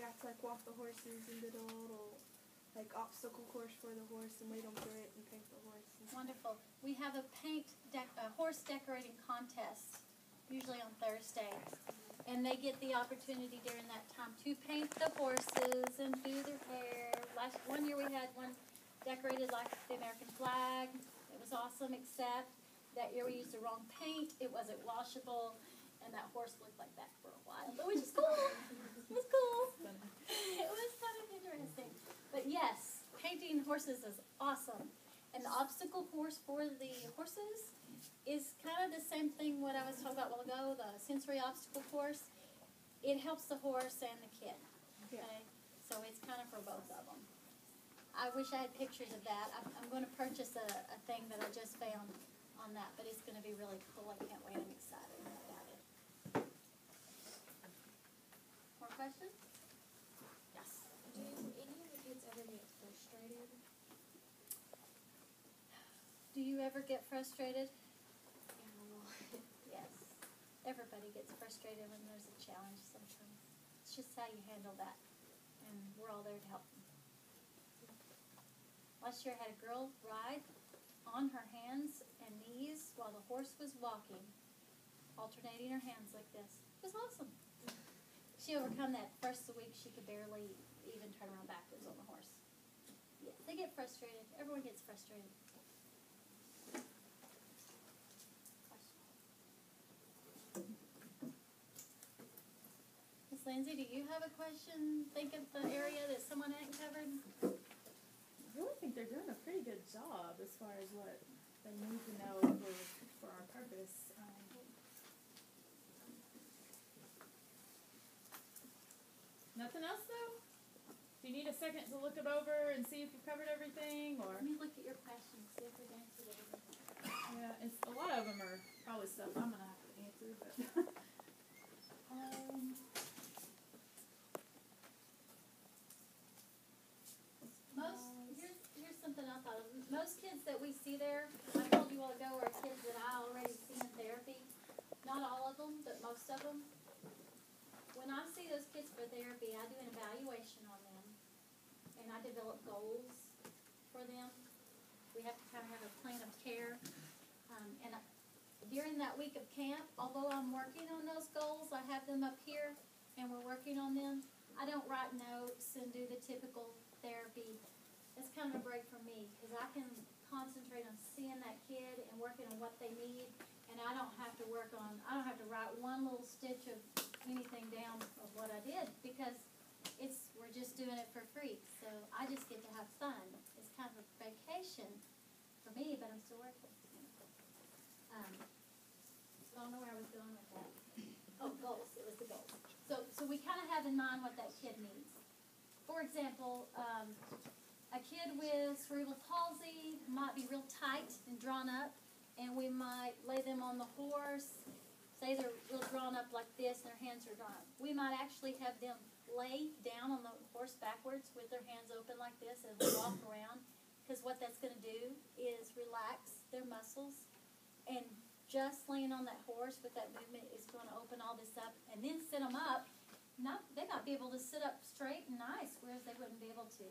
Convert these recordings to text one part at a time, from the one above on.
have to like walk the horses and did a little like obstacle course for the horse and lead them through it and paint the horse. Wonderful. We have a horse decorating contest, usually on Thursday. And they get the opportunity during that time to paint the horses and do their hair. One year we had one decorated like the American flag. It was awesome, except that year we used the wrong paint. It wasn't washable, and that horse looked like that for a while, which is cool. It was cool. It was kind of interesting. But yes, painting horses is awesome. And the obstacle course for the horses is kind of the same thing what I was talking about a while ago, the sensory obstacle course. It helps the horse and the kid. Okay? So it's kind of for both of them. I wish I had pictures of that. I'm going to purchase a thing that I just found on that, but it's going to be really cool. I can't wait. I'm excited about it. More questions? Yes. Do any of the kids ever get frustrated? Do you ever get frustrated? Yeah, a lot. Yes. Everybody gets frustrated when there's a challenge sometimes. It's just how you handle that. And we're all there to help them. Last year I had a girl ride on her hands and knees while the horse was walking, alternating her hands like this. It was awesome. She overcome that first week. She could barely even turn around backwards on the horse. Yeah, they get frustrated. Everyone gets frustrated. Miss Lindsay, do you have a question? Think of the area that someone hadn't covered? I really think they're doing a pretty good job as far as what they need to know for our purpose. Nothing else, though? Do you need a second to look it over and see if you've covered everything? Or Let me look at your questions, see if we've answered everything. yeah, a lot of them are probably stuff I'm going to have to answer. But Here's something I thought of. Most kids that we see there, I told you a while ago, are kids that I already seen in therapy. Not all of them, but most of them. When I see those kids for therapy, I do an evaluation on them, and I develop goals for them. We have to kind of have a plan of care. During that week of camp, although I'm working on those goals, I have them up here, and we're working on them. I don't write notes and do the typical therapy. It's kind of a break for me, because I can concentrate on seeing that kid and working on what they need, and I don't have to write one little stitch of anything down of what I did, because we're just doing it for free. So I just get to have fun. It's kind of a vacation for me, but I'm still working. So I don't know where I was going with that. Oh, goals. It was the goals. So we kind of have in mind what that kid needs. For example, a kid with cerebral palsy might be real tight and drawn up, and we might lay them on the horse. Say they're real drawn up like this and their hands are drawn up. We might actually have them lay down on the horse backwards with their hands open like this and walk around, because what that's going to do is relax their muscles, and just laying on that horse with that movement is going to open all this up, and then sit them up. They might be able to sit up straight and nice, whereas they wouldn't be able to.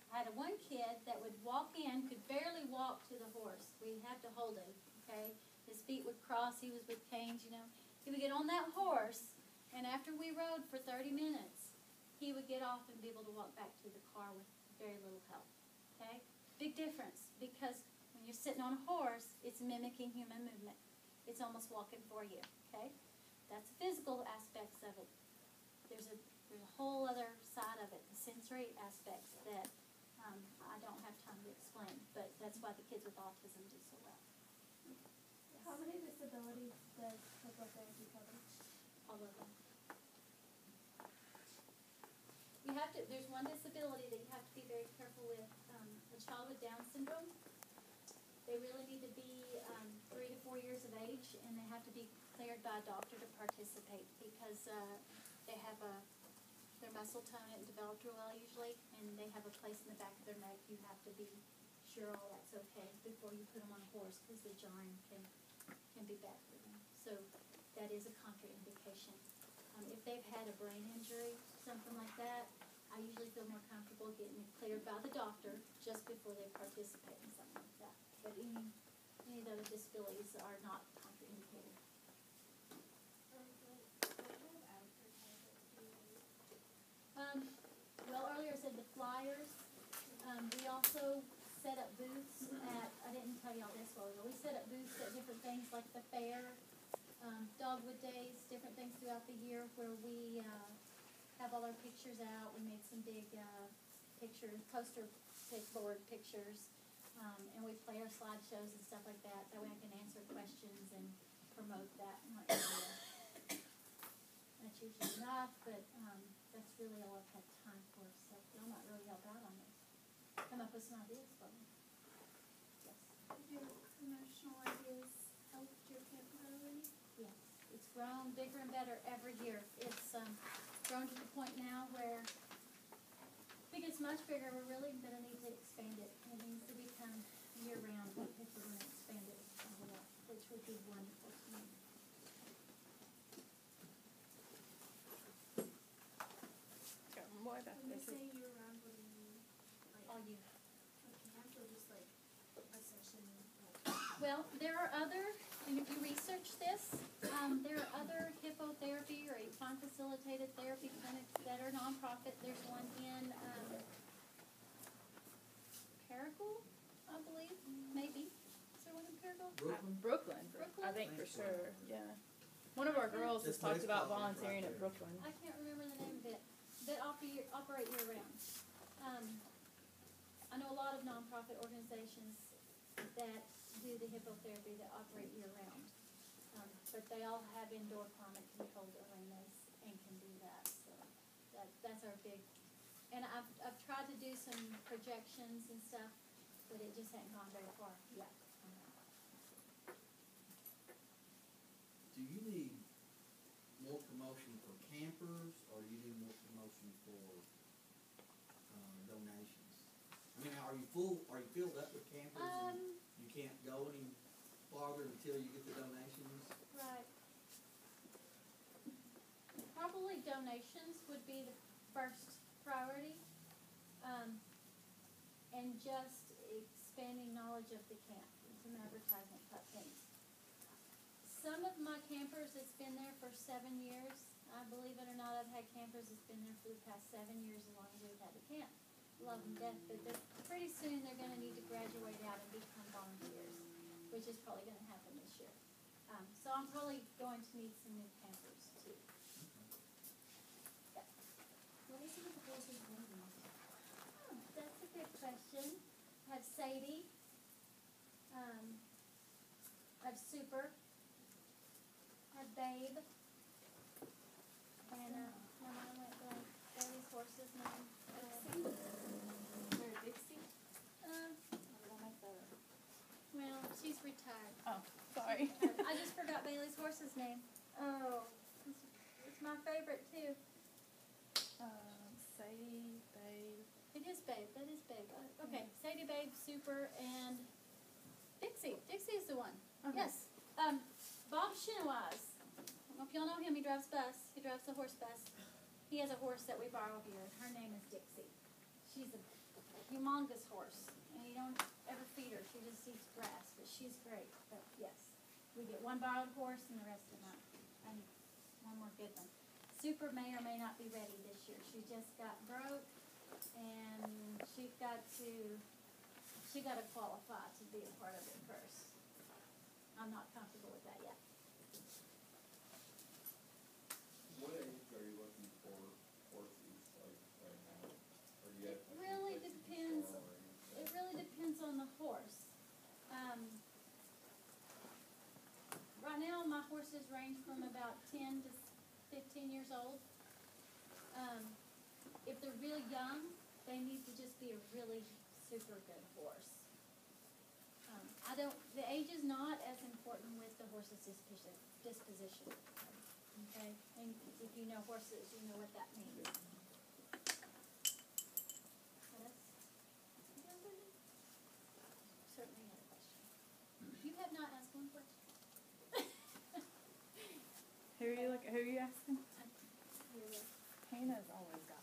I had one kid that would walk in, could barely walk to the horse. We had to hold him, okay? His feet would cross. He was with canes, you know. He would get on that horse, and after we rode for 30 minutes, he would get off and be able to walk back to the car with very little help, okay? Big difference, because when you're sitting on a horse, it's mimicking human movement. It's almost walking for you, okay? That's the physical aspects of it. There's a whole other side of it, the sensory aspects that I don't have time to explain, but that's why the kids with autism do so well. Yes. How many disabilities does physical therapy cover? All of them. There's one disability that you have to be very careful with. A child with Down syndrome, they really need to be 3 to 4 years of age, and they have to be cleared by a doctor to participate, because they have their muscle tone and developed real well usually, and they have a place in the back of their neck. You have to be sure all that's okay before you put them on a horse, because the jarring can be bad for them. So that is a contraindication. If they've had a brain injury, something like that, I usually feel more comfortable getting it cleared by the doctor just before they participate in something like that. But any of those disabilities are not contraindicated. Well, earlier I said the flyers. We also set up booths at, I didn't tell y'all this while ago, we set up booths at different things like the fair, Dogwood Days, different things throughout the year where we have all our pictures out. We made some big poster board pictures, and we play our slideshows and stuff like that. That way I can answer questions and promote that in our area. That's usually enough, but that's really all I've had time for, so y'all might really help out on this. Come up with some ideas for me. Yes. Your promotional ideas helped your camp growing? Yes. It's grown bigger and better every year. It's grown to the point now where if it gets much bigger, we're really going to need to expand it. It needs to become year-round if we're going to expand it a whole lot, which would be wonderful to me. More about When you this. say year round, what do you mean? All year. Like camp or just like a session? Well, there are other, and if you research this, there are other hippotherapy or equine-facilitated therapy clinics that are nonprofit. There's one in Paragould, I believe, maybe. Is there one in Paragould? Brooklyn. Brooklyn? I think for sure, yeah. One of our girls has This talked place about called volunteering right at there. Brooklyn. I can't remember the name of it, that operate year-round. I know a lot of nonprofit organizations that do the hippotherapy that operate year-round. But they all have indoor climate-controlled arenas and can do that, so that's our big, and I've tried to do some projections and stuff, but it just hasn't gone very far yet. Do you need more promotion for campers, or do you need more promotion for donations? I mean, are you filled up with campers and you can't go any farther until you get the donations? Right. Probably donations would be the first priority, and just expanding knowledge of the camp, some advertisement type things. Some of my campers that's been there for 7 years, I believe it or not, I've had campers that's been there for the past 7 years as long as we've had the camp. Love them to death, but pretty soon they're going to need to graduate out and become volunteers, which is probably going to happen this year. So I'm probably going to need some new campers too. Yeah. What is it with the horses riding? Oh, that's a good question. I have Sadie. I have Super. I have Babe. And my mom went blank. Bailey's horse's name. Dixie? Well, she's retired. Oh, sorry. I just forgot Bailey's horse's name. Oh, it's my favorite too. Sadie, Babe. It is Babe. That is Babe. Okay, Sadie, Babe, Super, and Dixie. Dixie is the one. Okay. Yes. Bob Shinawaz. I don't know if y'all know him. He drives bus. He drives the horse bus. He has a horse that we borrow here. Her name is Dixie. She's a humongous horse, and you don't ever feed her. She just eats grass, but she's great. But yes, we get one borrowed horse and the rest are not. And one more good one. Super may or may not be ready this year. She just got broke, and she got to qualify to be a part of it first. I'm not comfortable with that yet. What age are you looking for horses like right now? Or do you have It really like depends. or anything? It really depends on the horse. Right now, my horses range from about 10 to 15 years old. If they're real young, they need to just be a really super good horse. The age is not as important with the horse's disposition. Okay? And if you know horses, you know what that means. Certainly had a question. You have not asked one question. Who are you asking? Hannah's always got